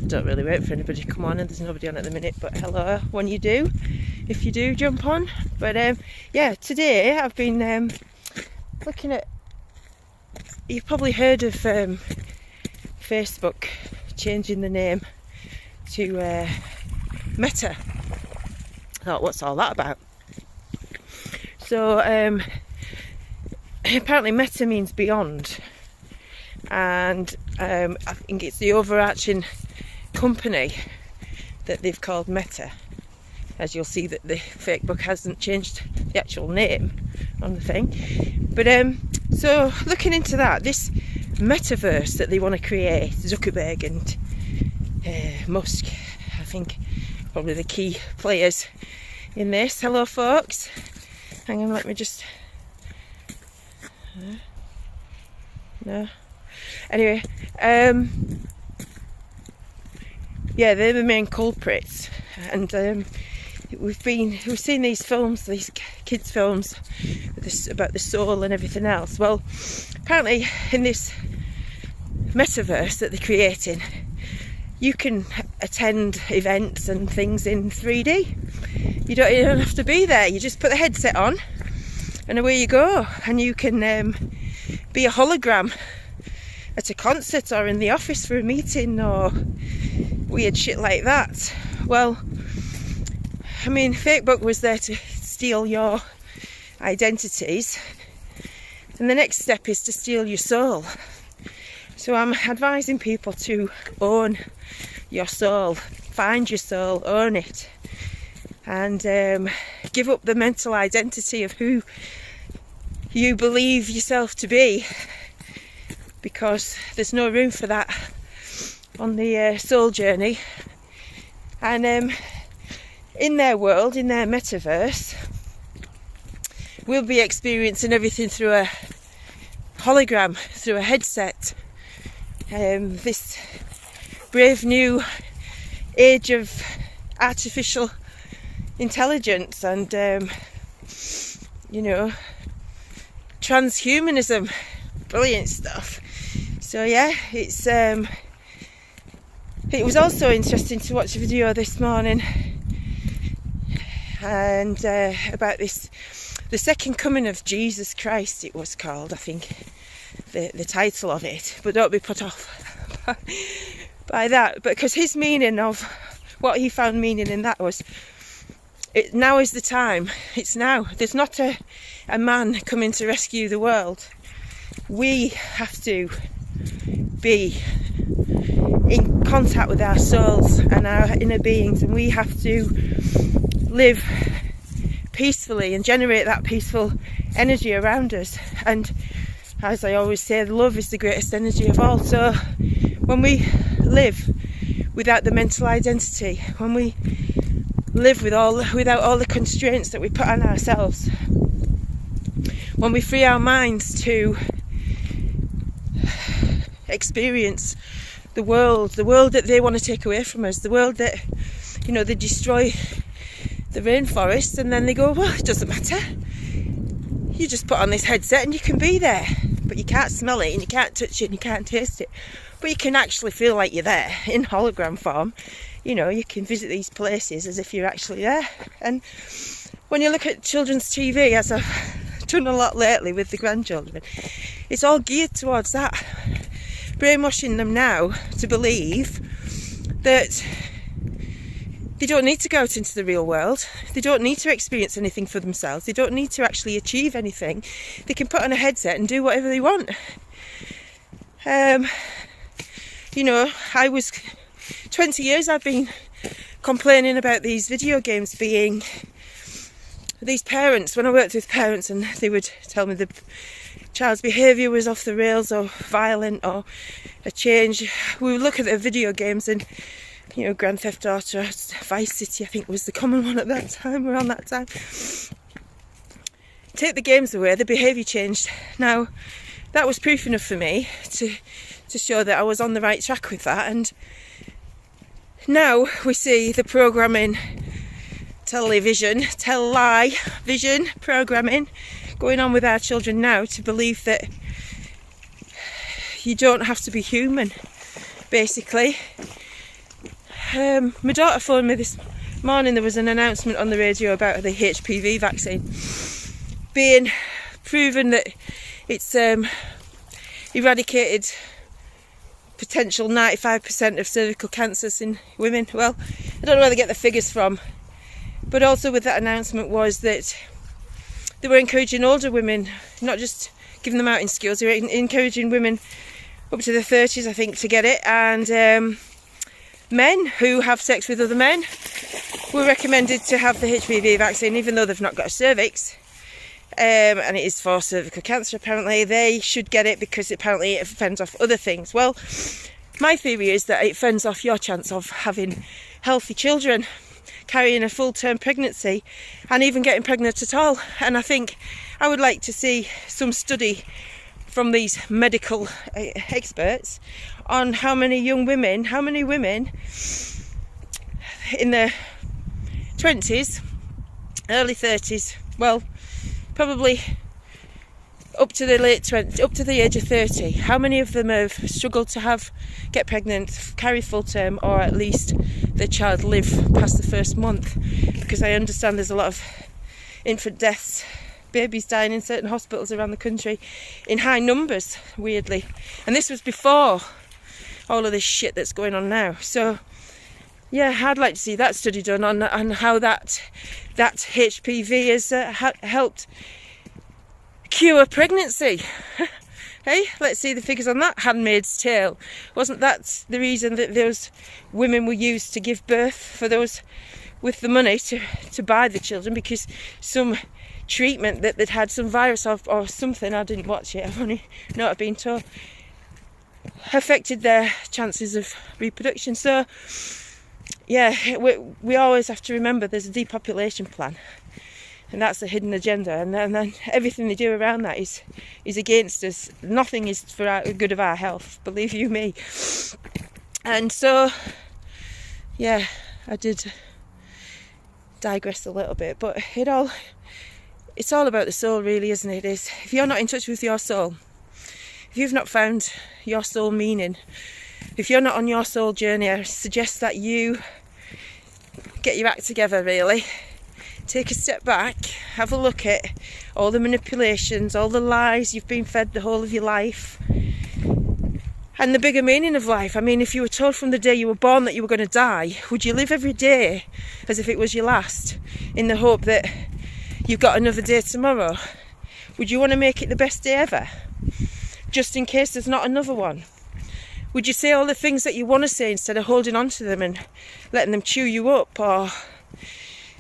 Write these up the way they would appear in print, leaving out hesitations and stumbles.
Don't really wait for anybody to come on, and there's nobody on at the minute, but hello when you do, if you do jump on. But yeah, today I've been looking at, you've probably heard of Facebook changing the name to Meta. I thought, what's all that about? So apparently Meta means beyond, and I think it's the overarching company that they've called Meta, as you'll see that the fake book hasn't changed the actual name on the thing. But so looking into that, this Metaverse that they want to create, Zuckerberg and Musk, I think probably the key players in this. Hello folks, hang on, let me just no, anyway, yeah, they're the main culprits, and we've seen these films, these kids films about the soul and everything else. Well, apparently in this Metaverse that they're creating, you can attend events and things in 3D. You don't have to be there. You just put the headset on and away you go, and you can be a hologram at a concert or in the office for a meeting or weird shit like that. Well, I mean, Facebook was there to steal your identities, and the next step is to steal your soul. So I'm advising people to own your soul, find your soul, own it, and give up the mental identity of who you believe yourself to be, because there's no room for that on the soul journey. And in their world, in their metaverse, we'll be experiencing everything through a hologram, through a headset. This brave new age of artificial intelligence and you know, transhumanism, brilliant stuff. So yeah, it was also interesting to watch a video this morning, and about this, the second coming of Jesus Christ, it was called, I think, the title of it. But don't be put off by that, because his meaning of what he found meaning in that was, now is the time. It's now. There's not a man coming to rescue the world. We have to be in contact with our souls and our inner beings, and we have to live peacefully and generate that peaceful energy around us. And as I always say, love is the greatest energy of all. So when we live without the mental identity, when we live without all the constraints that we put on ourselves, when we free our minds to experience the world that they want to take away from us, the world that, you know, they destroy the rainforest and then they go, well, it doesn't matter, you just put on this headset and you can be there, but you can't smell it and you can't touch it and you can't taste it, but you can actually feel like you're there in hologram form. You know, you can visit these places as if you're actually there. And when you look at children's TV, as I've done a lot lately with the grandchildren, it's all geared towards that, brainwashing them now to believe that they don't need to go out into the real world, they don't need to experience anything for themselves, they don't need to actually achieve anything, they can put on a headset and do whatever they want. You know, 20 years I've been complaining about these video games being, these parents, when I worked with parents and they would tell me the child's behaviour was off the rails or violent or a change, we would look at the video games and, you know, Grand Theft Auto, Vice City I think was the common one at that time, around that time. Take the games away, the behaviour changed. Now that was proof enough for me to show that I was on the right track with that. And now we see the programming, television programming going on with our children now, to believe that, you don't have to be human, basically. My daughter phoned me this morning. There was an announcement on the radio about the HPV vaccine being proven that it's eradicated potential 95% of cervical cancers in women. Well, I don't know where they get the figures from, but also with that announcement was that they were encouraging older women, not just giving them out in schools, they were encouraging women up to the 30s, I think, to get it, and men who have sex with other men were recommended to have the HPV vaccine, even though they've not got a cervix. And it is for cervical cancer, apparently. They should get it because apparently it fends off other things. Well, my theory is that it fends off your chance of having healthy children, carrying a full-term pregnancy, and even getting pregnant at all. And I think I would like to see some study from these medical experts on how many women in their 20s, early 30s, well, probably up to the late 20s, up to the age of 30, how many of them have struggled to get pregnant, carry full term, or at least their child live past the first month? Because I understand there's a lot of infant deaths, babies dying in certain hospitals around the country in high numbers, weirdly. And this was before all of this shit that's going on now. So yeah, I'd like to see that study done on how that HPV has helped cure pregnancy. Hey, let's see the figures on that. Handmaid's Tale. Wasn't that the reason that those women were used to give birth, for those with the money to buy the children, because some treatment that they'd had some virus or something, I didn't watch it, I've only not been told, affected their chances of reproduction. So yeah, we always have to remember there's a depopulation plan, and that's a hidden agenda, and then everything they do around that is against us. Nothing is for the good of our health, believe you me. And so yeah, I did digress a little bit, but it's all about the soul, really, isn't it? If you're not in touch with your soul, if you've not found your soul meaning, if you're not on your soul journey, I suggest that you get your act together, really. Take a step back, have a look at all the manipulations, all the lies you've been fed the whole of your life, and the bigger meaning of life. I mean, if you were told from the day you were born that you were going to die, would you live every day as if it was your last, in the hope that you've got another day tomorrow? Would you want to make it the best day ever, just in case there's not another one? Would you say all the things that you want to say instead of holding on to them and letting them chew you up? Or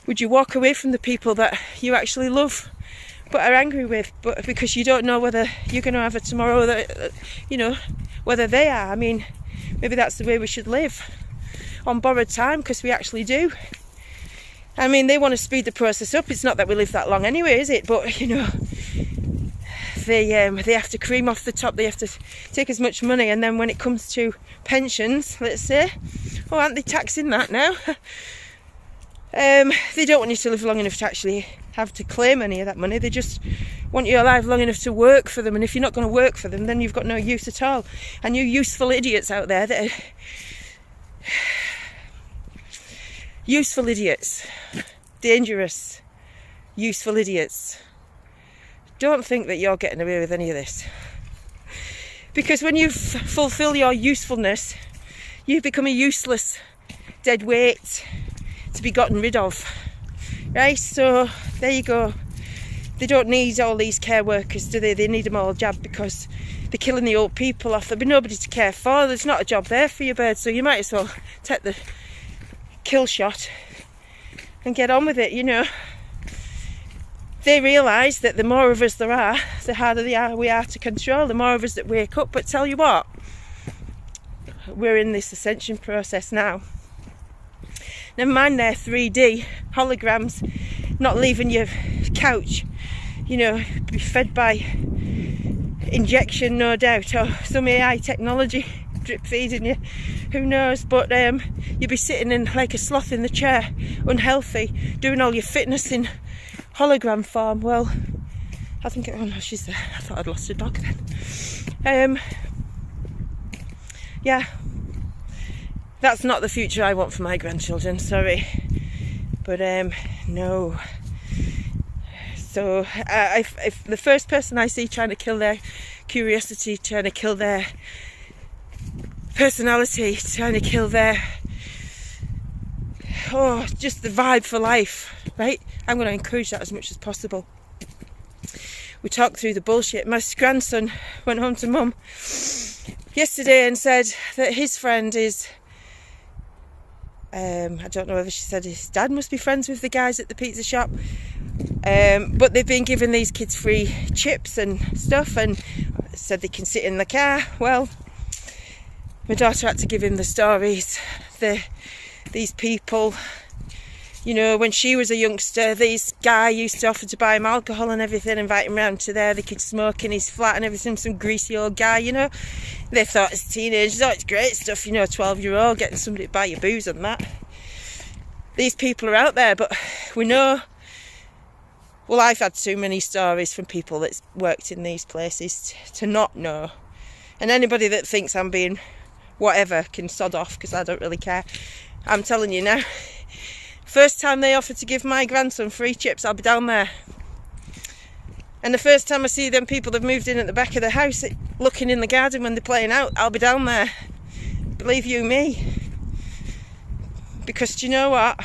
would you walk away from the people that you actually love but are angry with, but because you don't know whether you're going to have a tomorrow, that whether they are? I mean, maybe that's the way we should live, on borrowed time, because we actually do. I mean, they want to speed the process up. It's not that we live that long anyway, is it? But they have to cream off the top. They have to take as much money, and then when it comes to pensions, let's say, aren't they taxing that now? They don't want you to live long enough to actually have to claim any of that money. They just want you alive long enough to work for them, and if you're not going to work for them, then you've got no use at all. And you useful idiots out there that are useful idiots, dangerous useful idiots, don't think that you're getting away with any of this, because when you fulfill your usefulness, you become a useless dead weight to be gotten rid of, right? So there you go. They don't need all these care workers, do they? They need them all jabbed because they're killing the old people off. There'll be nobody to care for. There's not a job there for you, bird, so you might as well take the kill shot and get on with it. They realise that the more of us there are, the harder we are to control, the more of us that wake up. But tell you what, we're in this ascension process now. Never mind their 3D holograms not leaving your couch, be fed by injection, no doubt, or some AI technology drip feeding you, who knows. But you'd be sitting in like a sloth in the chair, unhealthy, doing all your fitness in hologram form. Well, I think, oh no, she's there. I thought I'd lost a dog then. yeah, that's not the future I want for my grandchildren, sorry. But no. So if the first person I see trying to kill their curiosity, trying to kill their personality, trying to kill their just the vibe for life, right? I'm going to encourage that as much as possible. We talked through the bullshit. My grandson went home to mum yesterday and said that his friend is I don't know whether she said his dad must be friends with the guys at the pizza shop, but they've been giving these kids free chips and stuff and said they can sit in the car. Well, my daughter had to give him the stories. These people, you know, when she was a youngster, this guy used to offer to buy him alcohol and everything, invite him round to there, they could smoke in his flat and everything, some greasy old guy, you know. They thought as teenagers, oh, it's great stuff, you know, a 12-year-old getting somebody to buy you booze and that. These people are out there, but we know, well, I've had too many stories from people that's worked in these places to not know. And anybody that thinks I'm being whatever can sod off, because I don't really care. I'm telling you now, first time they offer to give my grandson free chips, I'll be down there. And the first time I see them people that have moved in at the back of the house looking in the garden when they're playing out, I'll be down there. Believe you me. Because do you know what?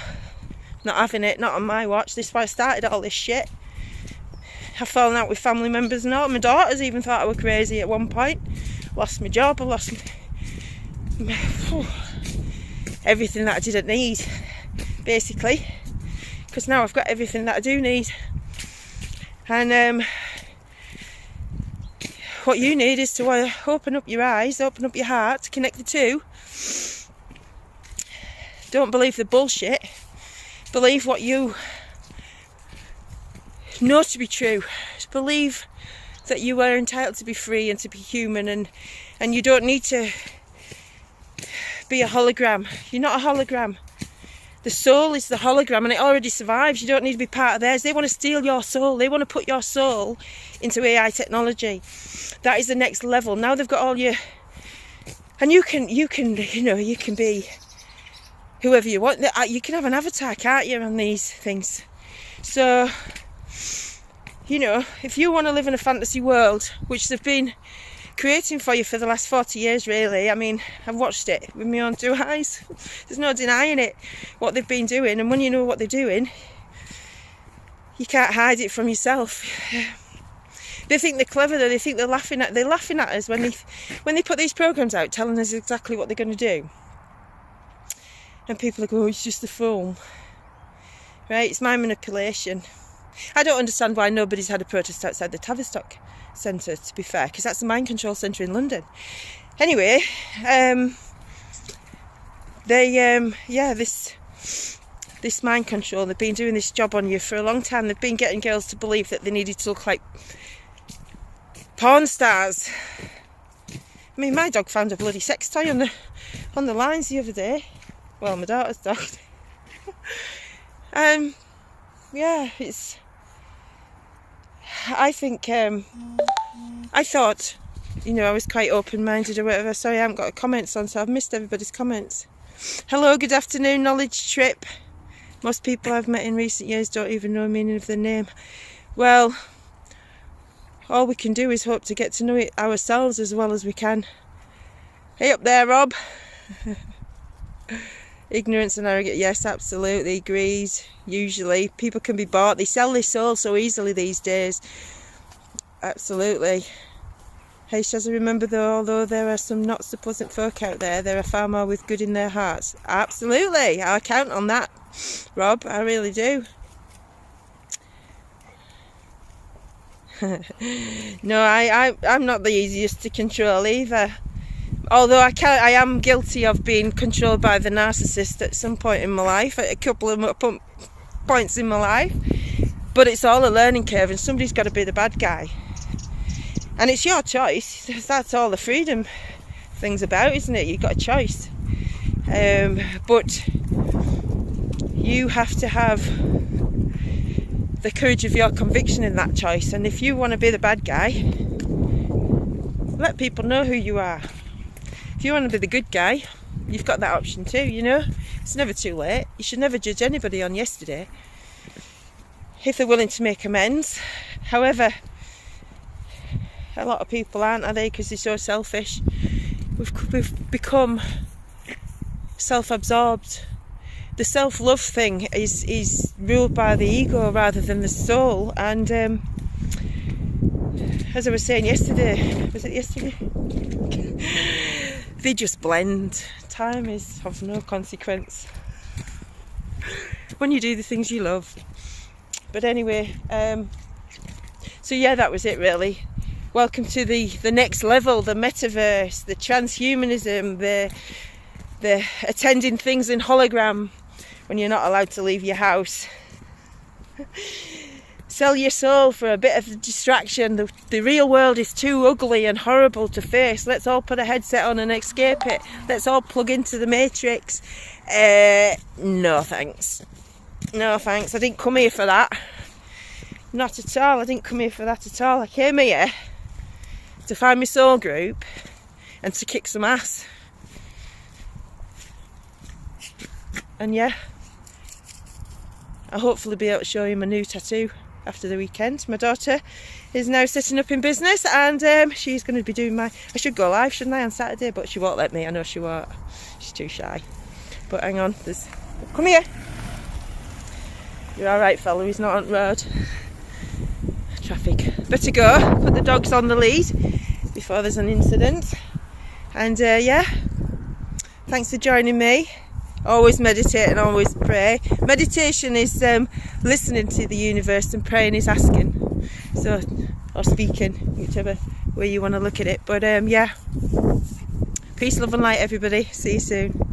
Not having it, not on my watch. This is why I started all this shit. I've fallen out with family members and all. My daughters even thought I was crazy at one point. Lost my job, I lost everything that I didn't need, basically. Because now I've got everything that I do need. And what you need is to open up your eyes, open up your heart, connect the two. Don't believe the bullshit. Believe what you know to be true. Believe that you are entitled to be free and to be human, and you don't need to be a hologram. You're not a hologram. The soul is the hologram, and it already survives. You don't need to be part of theirs. They want to steal your soul. They want to put your soul into AI technology. That is the next level. Now they've got all your, and you can be whoever you want. You can have an avatar, can't you, on these things? So, you know, if you want to live in a fantasy world, which they've been creating for you for the last 40 years, really. I mean, I've watched it with my own two eyes. There's no denying it, what they've been doing. And when you know what they're doing, you can't hide it from yourself. They think they're clever, though. They think they're laughing at us when they put these programs out telling us exactly what they're going to do. And people are going, oh, it's just a film. Right? It's my manipulation. I don't understand why nobody's had a protest outside the Tavistock Centre, to be fair, because that's the mind control centre in London. Anyway, this mind control, they've been doing this job on you for a long time. They've been getting girls to believe that they needed to look like porn stars. I mean, my dog found a bloody sex toy on the lines the other day. Well, my daughter's dog. Yeah, it's. I think, I thought, you know, I was quite open-minded or whatever. Sorry, I haven't got comments on, so I've missed everybody's comments. Hello, good afternoon, Knowledge Trip. Most people I've met in recent years don't even know the meaning of the name. Well, all we can do is hope to get to know it ourselves as well as we can. Hey up there, Rob. Ignorance and arrogance, yes, absolutely, greed, usually. People can be bought, they sell their soul so easily these days. Absolutely. Hey Shazza, remember though, although there are some not so pleasant folk out there, there are far more with good in their hearts. Absolutely, I count on that, Rob, I really do. No, I'm not the easiest to control either. Although I am guilty of being controlled by the narcissist at some point in my life, at a couple of points in my life. But it's all a learning curve, and somebody's got to be the bad guy. And it's your choice. That's all the freedom thing's about, isn't it? You've got a choice. But you have to have the courage of your conviction in that choice. And if you want to be the bad guy, let people know who you are. if you want to be the good guy, you've got that option too, you know. It's never too late. You should never judge anybody on yesterday if they're willing to make amends. However, a lot of people aren't, are they? Because they're so selfish. We've become self-absorbed. The self-love thing is ruled by the ego rather than the soul. And as I was saying yesterday, was it yesterday? They just blend. Time is of no consequence when you do the things you love. But anyway, so yeah, that was it really. Welcome to the next level, the metaverse, the transhumanism, the attending things in hologram when you're not allowed to leave your house. Sell your soul for a bit of distraction. The real world is too ugly and horrible to face. Let's all put a headset on and escape it. Let's all plug into the Matrix. No thanks. No thanks. I didn't come here for that. Not at all. I didn't come here for that at all. I came here to find my soul group and to kick some ass. And yeah, I'll hopefully be able to show you my new tattoo after the weekend. My daughter is now setting up in business, and she's going to be doing I should go live, shouldn't I, on Saturday, but she won't let me. I know she won't. She's too shy. But hang on, come here. You're alright, fella, he's not on the road. Traffic. Better go, put the dogs on the lead before there's an incident. And yeah, thanks for joining me. Always meditate and always pray. Meditation is listening to the universe, and praying is asking. So, or speaking, whichever way you want to look at it. But yeah, peace, love and light everybody. See you soon.